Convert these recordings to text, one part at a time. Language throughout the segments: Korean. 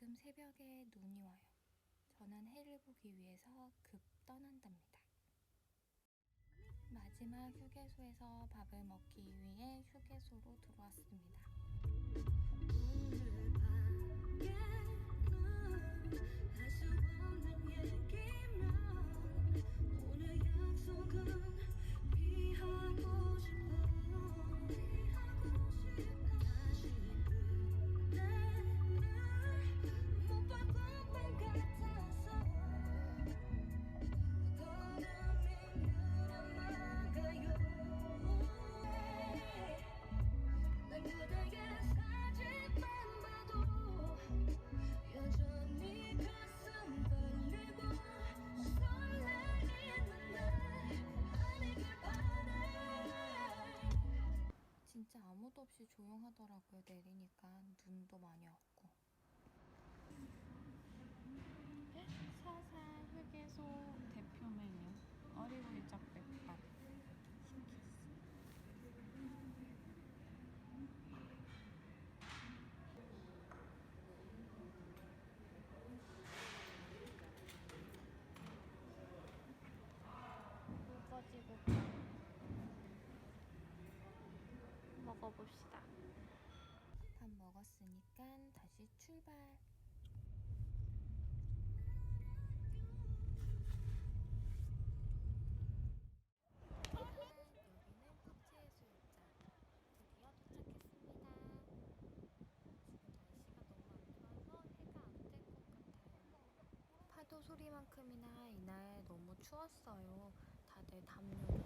지금 새벽에 눈이 와요. 저는 해를 보기 위해서 급 떠난답니다. 마지막 휴게소에서 밥을 먹기 위해 휴게소로 들어왔습니다. 진짜 아무도 없이 조용하더라고요. 내리니까 눈도 많이 왔고. 사산 휴게소 대표 메뉴 어리구이 짝백밥 시켰어. 우거지국밥 먹어봅시다. 밥 먹었으니까 다시 출발. 여기는 국제해수욕장. 드디어 도착했습니다. 지금 날씨가 너무 안 좋아서 해가 안 뜰 것 같아요. 파도 소리만큼이나 이날 너무 추웠어요. 다들 담요를.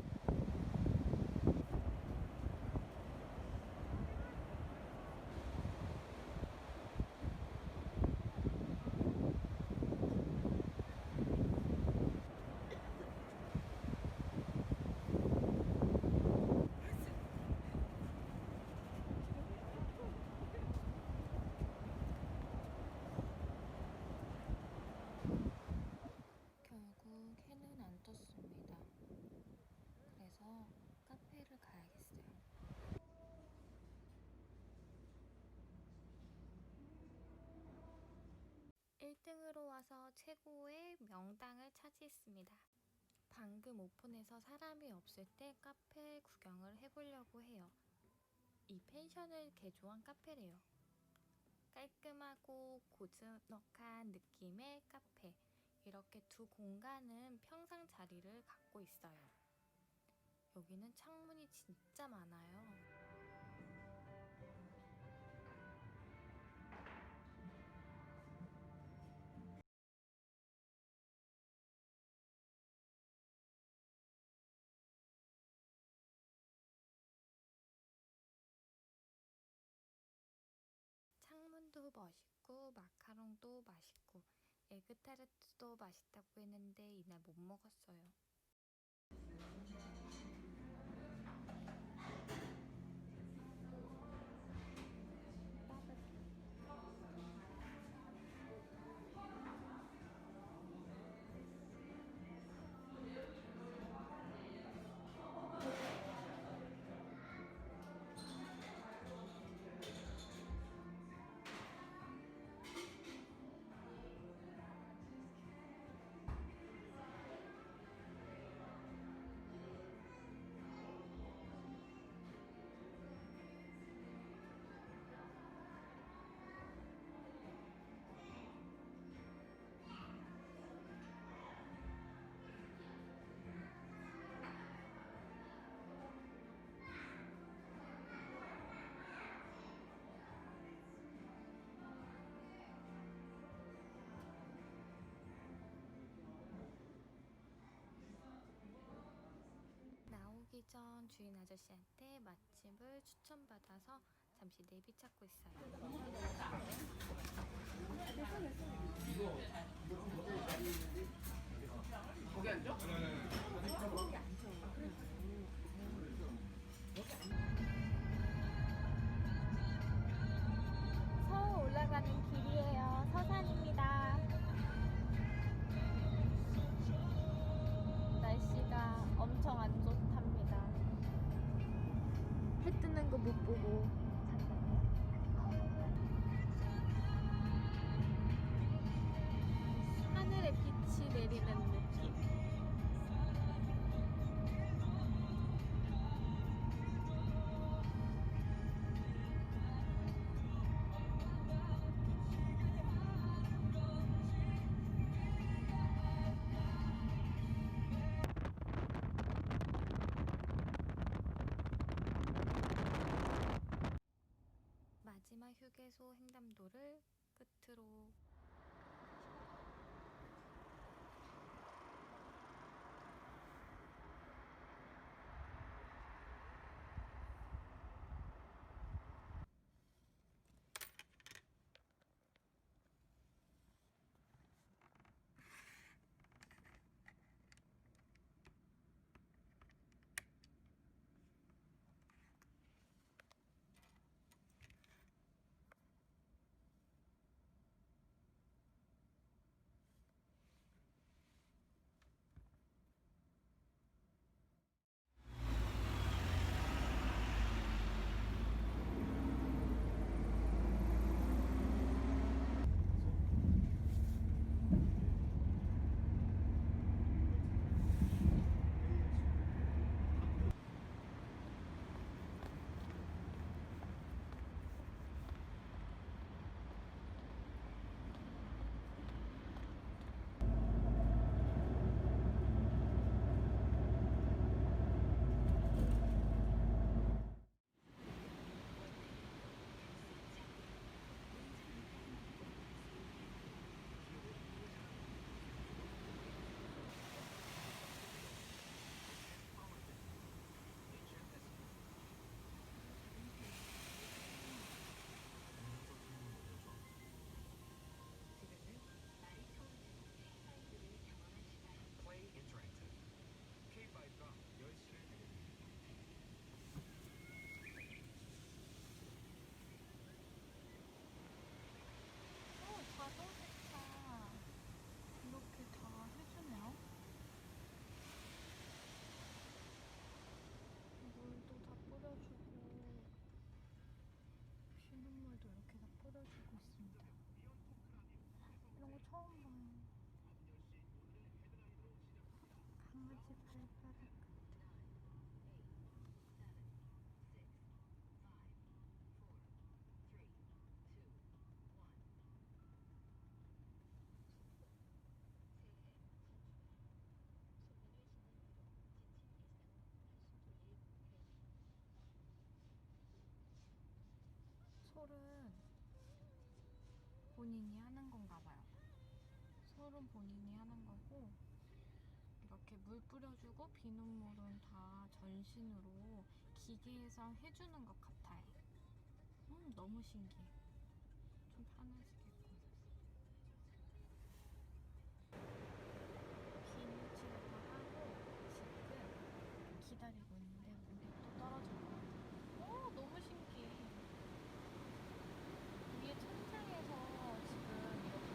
결국 해는 안 떴습니다. 그래서 카페를 가야겠어요. 1등으로 와서 최고의 명당을 차지했습니다. 방금 오픈해서 사람이 없을 때 카페 구경을 해보려고 해요. 이 펜션을 개조한 카페래요. 깔끔하고 고즈넉한 느낌의 카페. 이렇게 두 공간은 평상 자리를 갖고 있어요. 여기는 창문이 진짜 많아요. 창문도 멋있고 마카롱도 맛있고 에그타르트도 맛있다고 했는데 이날 못 먹었어요. 나오기 전 주인 아저씨한테 맛집을 추천받아서 잠시 내비 찾고 있어요. 거기 앉아? 거기 앉아. 서울 올라가는 길이에요. 서산입니다. 날씨가 엄청 안 좋답니다. 해 뜨는 거 못 보고 끝으로 자동차 이렇게 다 해주네요. 물도 다 뿌려주고 비눗물도 이렇게 다 뿌려주고 있습니다. 이런 거 처음 봐요. 강아지 발바닥 같아. 솔은 본인이 하는 건가 봐요. 솔은 본인이 하는 거고 이렇게 물 뿌려주고 비눗물은 다 전신으로 기계에서 해주는 것 같아요. 너무 신기해. 좀 편해지겠고. 비누칠도 하고 지금 기다리고 있는데 물이 또 떨어질 것 같아요. 너무 신기해. 위에 천장에서 지금 이렇게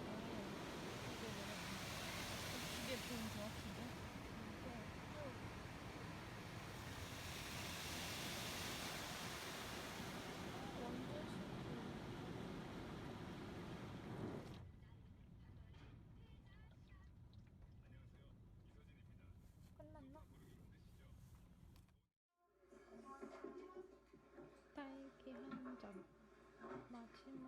기계 보이죠? 기계? 완전 신기해. 끝났나? 딸기 한 잔. 마지막이야.